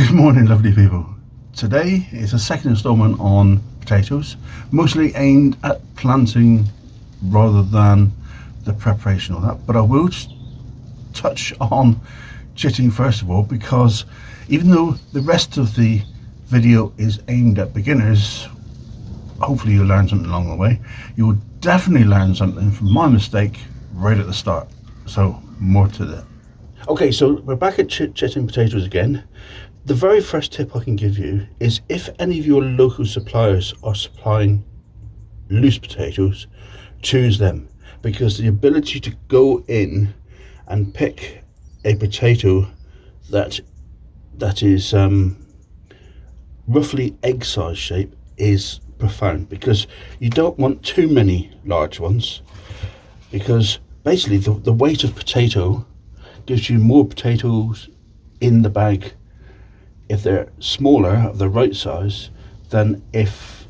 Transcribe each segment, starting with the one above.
Good morning, lovely people. Today is a second installment on potatoes, mostly aimed at planting rather than the preparation of that, but I will touch on chitting first of all, because even though the rest of the video is aimed at beginners, hopefully you'll learn something along the way. You will definitely learn something from my mistake right at the start, so more to that. Okay, so we're back at chitting potatoes again. The very first tip I can give you is, if any of your local suppliers are supplying loose potatoes, choose them, because the ability to go in and pick a potato that is roughly egg size shape is profound, because you don't want too many large ones, because basically the weight of potato gives you more potatoes in the bag if they're smaller, of the right size, than if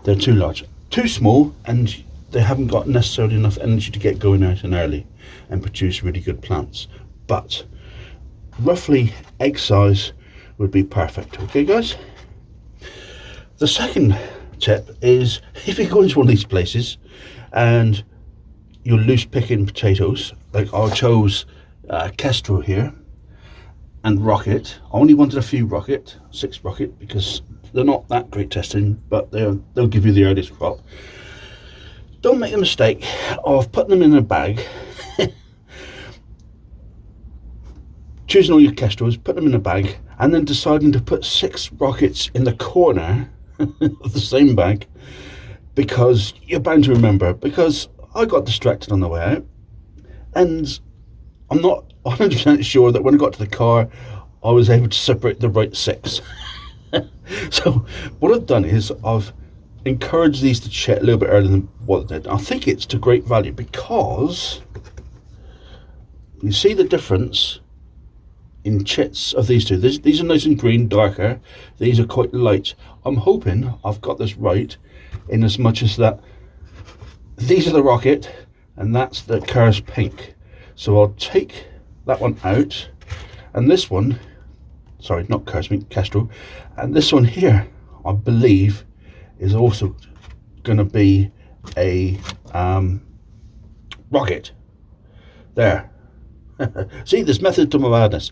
they're too large. Too small and they haven't got necessarily enough energy to get going out and early and produce really good plants. But roughly egg size would be perfect. Okay guys? The second tip is, if you go into one of these places and you're loose picking potatoes, like I chose Kestrel here and Rocket. I only wanted a few Rocket, 6 Rocket, because they're not that great testing, but they'll give you the earliest crop. Don't make the mistake of putting them in a bag, choosing all your Kestrels, put them in a bag, and then deciding to put 6 Rockets in the corner of the same bag, because you're bound to remember, because I got distracted on the way out, and I'm not 100% sure that when I got to the car I was able to separate the right 6. So what I've done is I've encouraged these to chit a little bit earlier than what they did. I think it's to great value, because you see the difference in chits of these two. These are nice and green, darker. These are quite light. I'm hoping I've got this right, in as much as that these are the Rocket and that's the Kerr's Pink. So I'll take that one out, and this one, sorry, not Kerr's Pink, Kestrel, and this one here I believe is also going to be a Rocket. There. See, there's method to my madness.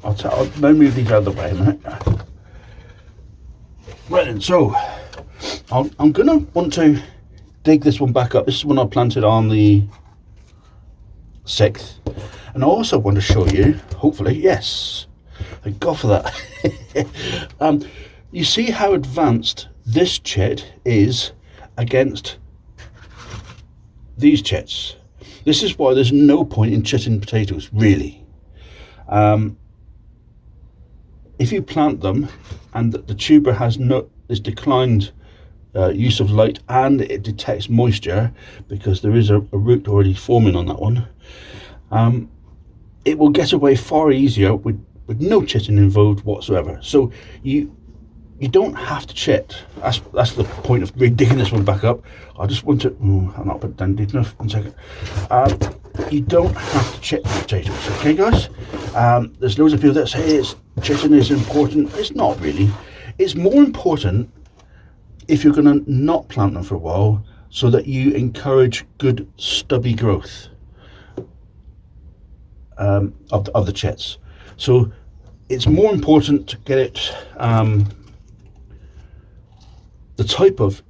I'll now move these out of the way a minute. Right then, so I'm going to want to dig this one back up. This is one I planted on the 6th, and I also want to show you, hopefully, yes, thank God for that. You see how advanced this chit is against these chits. This is why there's no point in chitting potatoes, really. If you plant them and the tuber has this declined use of light, and it detects moisture, because there is a root already forming on that one, it will get away far easier with no chitting involved whatsoever. So you don't have to chit. That's the point of digging this one back up. I just want to, I'm not put it down deep enough, 1 second. You don't have to chit potatoes, okay guys? There's loads of people that say chitting is important. It's not really. It's more important if you're going to not plant them for a while, so that you encourage good stubby growth of the chits. So it's more important to get it the type of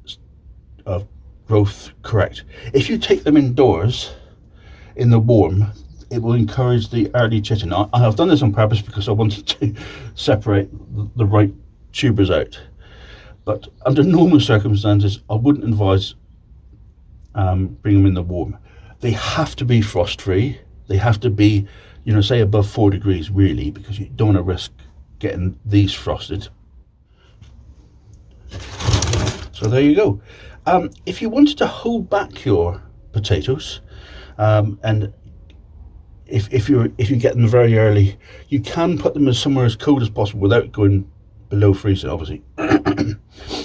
growth correct. If you take them indoors in the warm, it will encourage the early chitting. I've done this on purpose because I wanted to separate the right tubers out. But under normal circumstances, I wouldn't advise bring them in the warm. They have to be frost free. They have to be, say above 4 degrees really, because you don't want to risk getting these frosted. So there you go. If you wanted to hold back your potatoes, and if you get them very early, you can put them somewhere as cold as possible without going below freezing, obviously.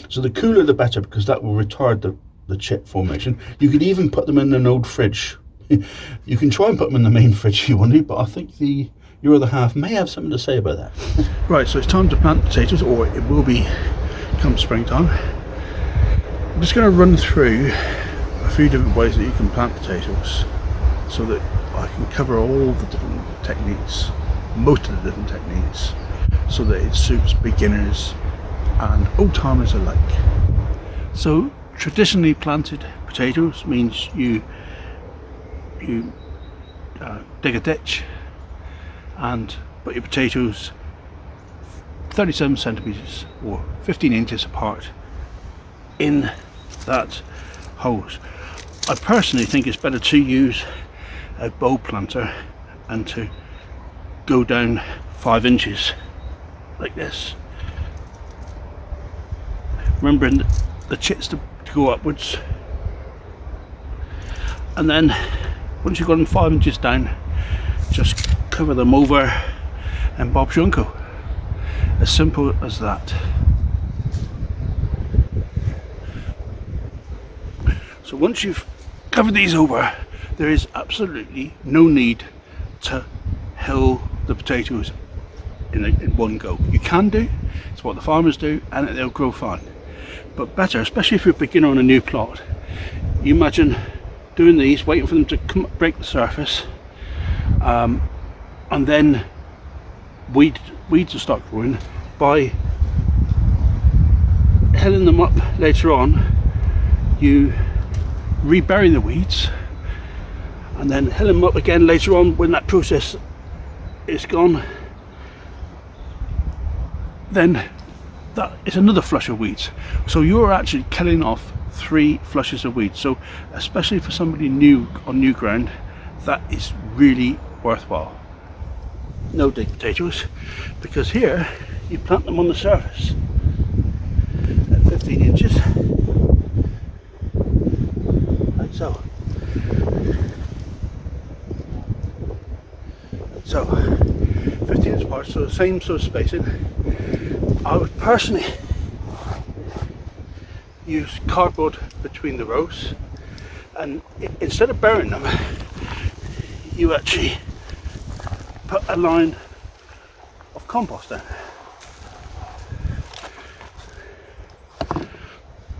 So the cooler the better, because that will retard the chit formation. You could even put them in an old fridge. You can try and put them in the main fridge if you want to, but I think the your other half may have something to say about that. Right, so it's time to plant potatoes, or it will be come springtime. I'm just going to run through a few different ways that you can plant potatoes so that I can cover all the different techniques, most of the different techniques, so that it suits beginners and old-timers alike. So traditionally planted potatoes means you dig a ditch and put your potatoes 37 centimeters or 15 inches apart in that hose. I personally think it's better to use a bow planter and to go down 5 inches like this, remembering the chits to go upwards, and then once you've got them 5 inches down, just cover them over and Bob's your uncle. As simple as that. So once you've covered these over, there is absolutely no need to hill the potatoes in one go. You can do, it's what the farmers do, and they'll grow fine. But better, especially if you're a beginner on a new plot, you imagine doing these, waiting for them to break the surface, and then weeds will start growing. By hilling them up later on, you rebury the weeds and then hill them up again later on when that process is gone. Then that is another flush of weeds. So you're actually killing off 3 flushes of weeds. So especially for somebody new on new ground, that is really worthwhile. No dig potatoes, because here you plant them on the surface at 15 inches, like so. So 15 inches apart, so the same sort of spacing. I would personally use cardboard between the rows, and instead of burying them, you actually put a line of compost down.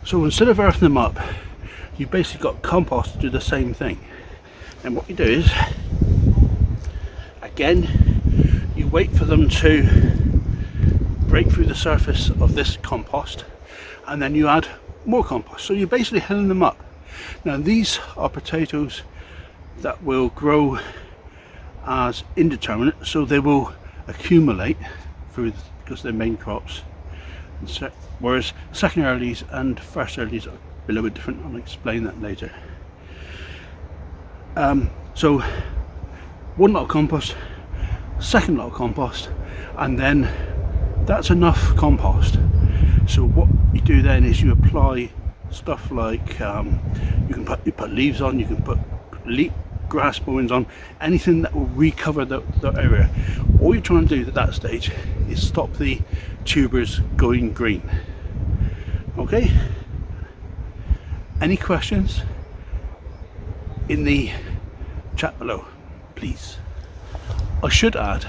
So instead of earthing them up, you basically got compost to do the same thing. And what you do is, again, you wait for them to break through the surface of this compost, and then you add more compost. So you're basically hilling them up. Now these are potatoes that will grow as indeterminate, so they will accumulate through because they're main crops, whereas second earlies and first earlies are a little bit different. I'll explain that later. So one lot of compost, second lot of compost, and then that's enough compost. So what you do then is you apply stuff like you put leaves on, you can put grass mowings on, anything that will recover the area. All you're trying to do at that stage is stop the tubers going green. Okay? Any questions in the chat below, please. I should add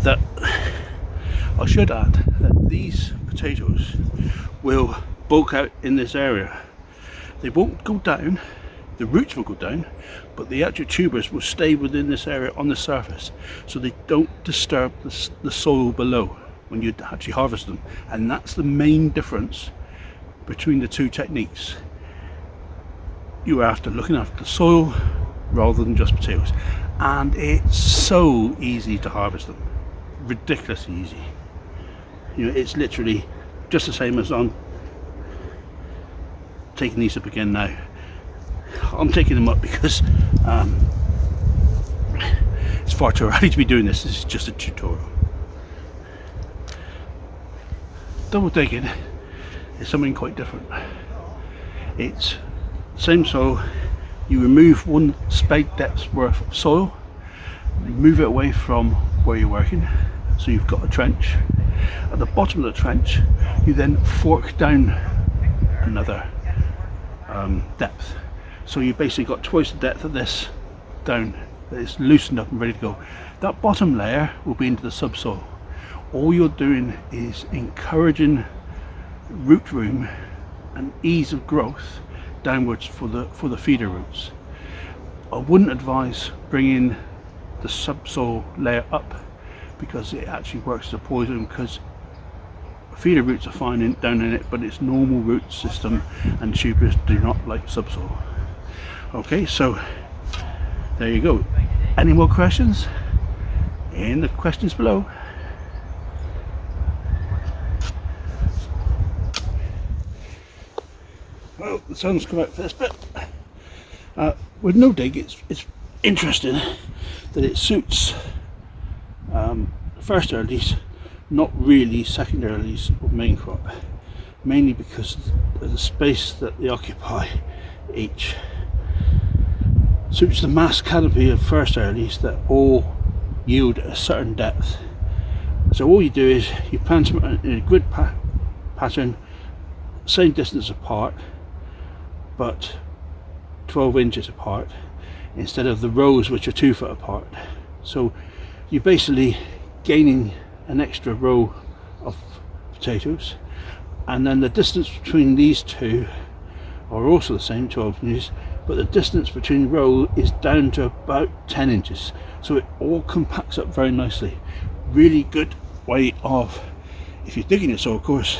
that these potatoes will bulk out in this area. They won't go down, the roots will go down, but the actual tubers will stay within this area on the surface, so they don't disturb the soil below when you actually harvest them. And that's the main difference between the two techniques. You're looking after the soil rather than just potatoes, and it's so easy to harvest them, ridiculously easy. You know, it's literally just the same as I'm taking these up again now. I'm taking them up because it's far too early to be doing this. This is just a tutorial. Double digging is something quite different. It's the same soil. You remove 1 spade depth's worth of soil, you move it away from where you're working, so you've got a trench. At the bottom of the trench, you then fork down another depth. So you basically got twice the depth of this down that it's loosened up and ready to go. That bottom layer will be into the subsoil. All you're doing is encouraging root room and ease of growth downwards for the feeder roots. I wouldn't advise bringing the subsoil layer up, because it actually works as a poison, because feeder roots are fine down in it, but it's normal root system and tubers do not like subsoil. Okay, so there you go. Any more questions? In the questions below. Well, the sun's come out for this bit. With no dig, it's interesting that it suits first earlies, not really second earlies or main crop, mainly because of the space that they occupy each. Suits the mass canopy of first earlies that all yield a certain depth. So all you do is you plant them in a grid pattern, same distance apart, but 12 inches apart, instead of the rows which are 2 foot apart. So you're basically gaining an extra row of potatoes, and then the distance between these two are also the same, 12 inches, but the distance between row is down to about 10 inches. So it all compacts up very nicely. Really good way of, if you're digging it, so of course,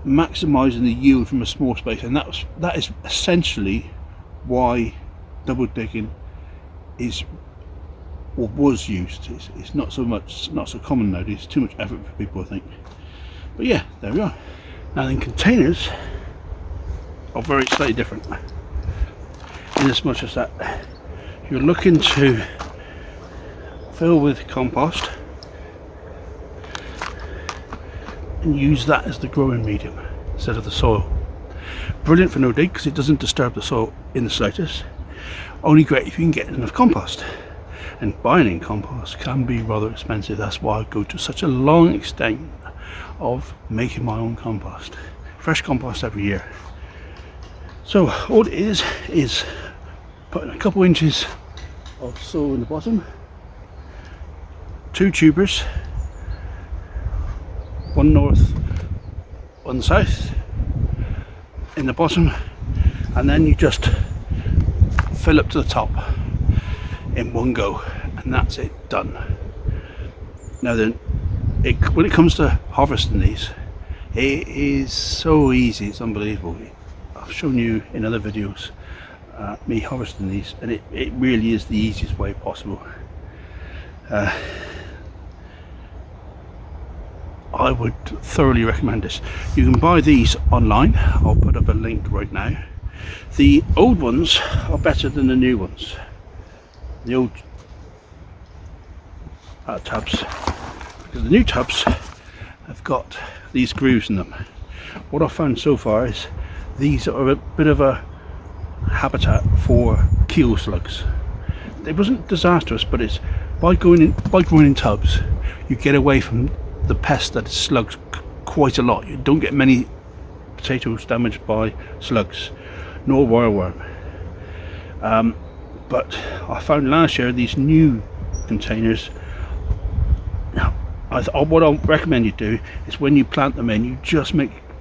maximizing the yield from a small space. And that is essentially why double digging is, or was used. It's not so common nowadays. It's too much effort for people, I think. But yeah, there we are. Now then, containers are very slightly different, in as much as that you're looking to fill with compost and use that as the growing medium instead of the soil. Brilliant for no dig because it doesn't disturb the soil in the slightest. Only great if you can get enough compost, and buying in compost can be rather expensive. That's why I go to such a long extent of making my own compost, fresh compost every year. So all it is putting a couple inches of soil in the bottom, 2 tubers, one north, one south in the bottom, and then you just fill up to the top in one go, and that's it, done. Now then, when it comes to harvesting these, it is so easy, it's unbelievable. I've shown you in other videos me harvesting these, and it really is the easiest way possible. I would thoroughly recommend this. You can buy these online. I'll put up a link right now. The old ones are better than the new ones. The old tubs, because the new tubs have got these grooves in them. What I've found so far is these are a bit of a habitat for keel slugs. It wasn't disastrous, but it's by growing in tubs, you get away from the pest that is slugs quite a lot. You don't get many potatoes damaged by slugs, nor wireworm. But I found last year these new containers. What I'll recommend you do is when you plant them in, you just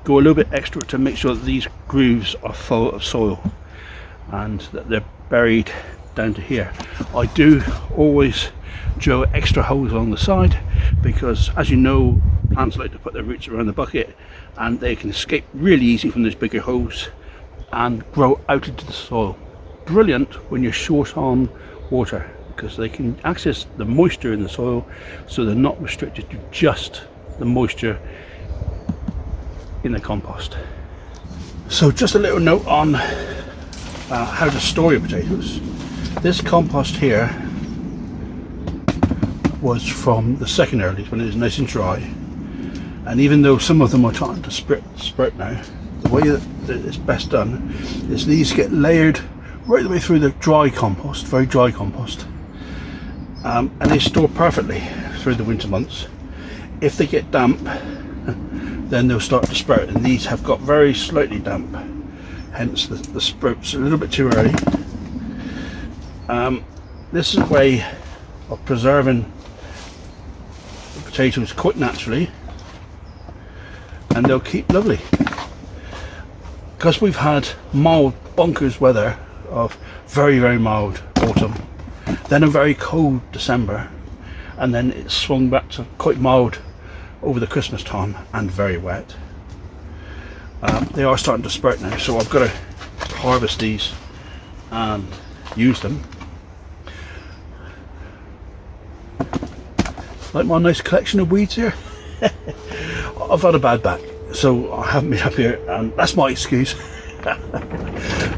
go a little bit extra to make sure that these grooves are full of soil and that they're buried down to here. I do always drill extra holes along the side because, as you know, plants like to put their roots around the bucket, and they can escape really easy from those bigger holes and grow out into the soil. Brilliant when you're short on water, because they can access the moisture in the soil, so they're not restricted to just the moisture in the compost. So just a little note on how to store your potatoes. This compost here was from the second earlies when it was nice and dry, and even though some of them are trying to sprout now, the way that it's best done is these get layered right the way through the dry compost, very dry compost, and they store perfectly through the winter months. If they get damp, then they'll start to sprout, and these have got very slightly damp, hence the sprouts a little bit too early. this is a way of preserving the potatoes quite naturally, and they'll keep lovely. Because we've had mild bonkers weather of very, very mild autumn, then a very cold December, and then it swung back to quite mild over the Christmas time and very wet. They are starting to sprout now, so I've got to harvest these and use them. Like my nice collection of weeds here. I've had a bad back, so I haven't been up here, and that's my excuse.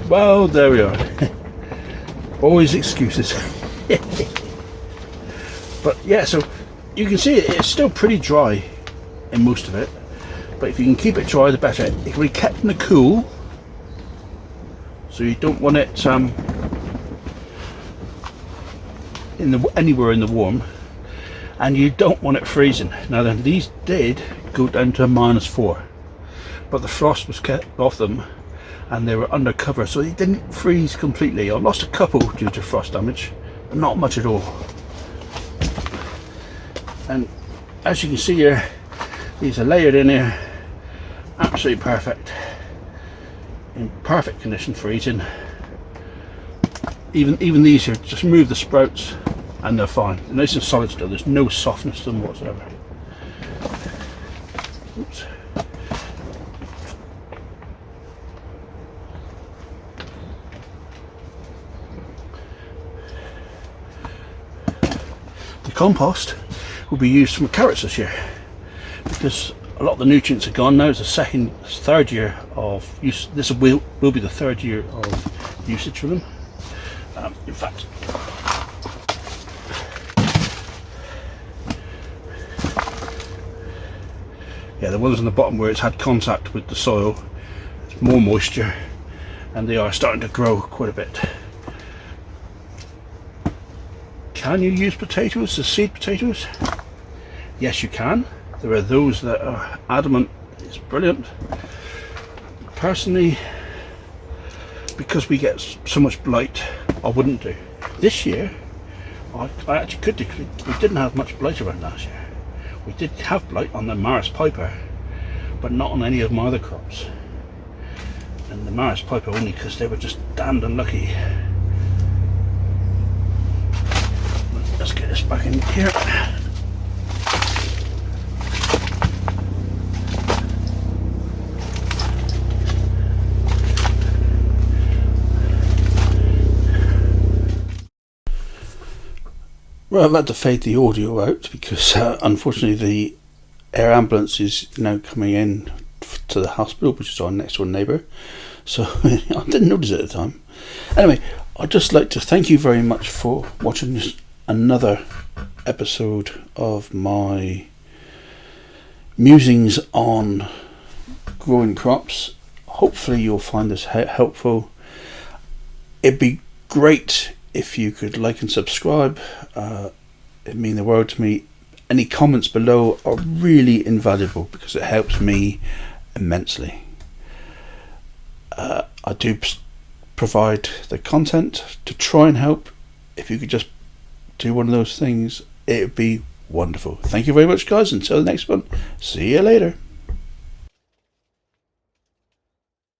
Well, there we are. Always excuses. But yeah, so you can see it's still pretty dry in most of it, but if you can keep it dry, the better. It can be kept in the cool, so you don't want it anywhere in the warm, and you don't want it freezing. Now then, these did go down to -4, but the frost was kept off them and they were under cover, so they didn't freeze completely. I lost a couple due to frost damage, but not much at all. And as you can see here, these are layered in here, absolutely perfect, in perfect condition for eating. Even these here, just remove the sprouts and they're fine. They're nice and solid still. There's no softness to them whatsoever. Oops. The compost will be used for my carrots this year, because a lot of the nutrients are gone now. It's the third year of use. This will be the third year of usage for them. In fact, yeah, the ones on the bottom where it's had contact with the soil, it's more moisture, and they are starting to grow quite a bit. Can you use potatoes as seed potatoes? Yes, you can. There are those that are adamant it's brilliant. Personally, because we get so much blight, I wouldn't do. This year, I actually could do. We didn't have much blight around last year. We did have blight on the Maris Piper, but not on any of my other crops. And the Maris Piper only because they were just damned unlucky. Let's get this back in here. Well, I've had to fade the audio out because unfortunately the air ambulance is now coming in to the hospital, which is our next door neighbour. So I didn't notice it at the time. Anyway, I'd just like to thank you very much for watching this another episode of my musings on growing crops. Hopefully you'll find this helpful. It'd be great if you could like and subscribe. It'd mean the world to me. Any comments below are really invaluable because it helps me immensely. I do provide the content to try and help. If you could just do one of those things, it would be wonderful. Thank you very much, guys. Until the next one, see you later.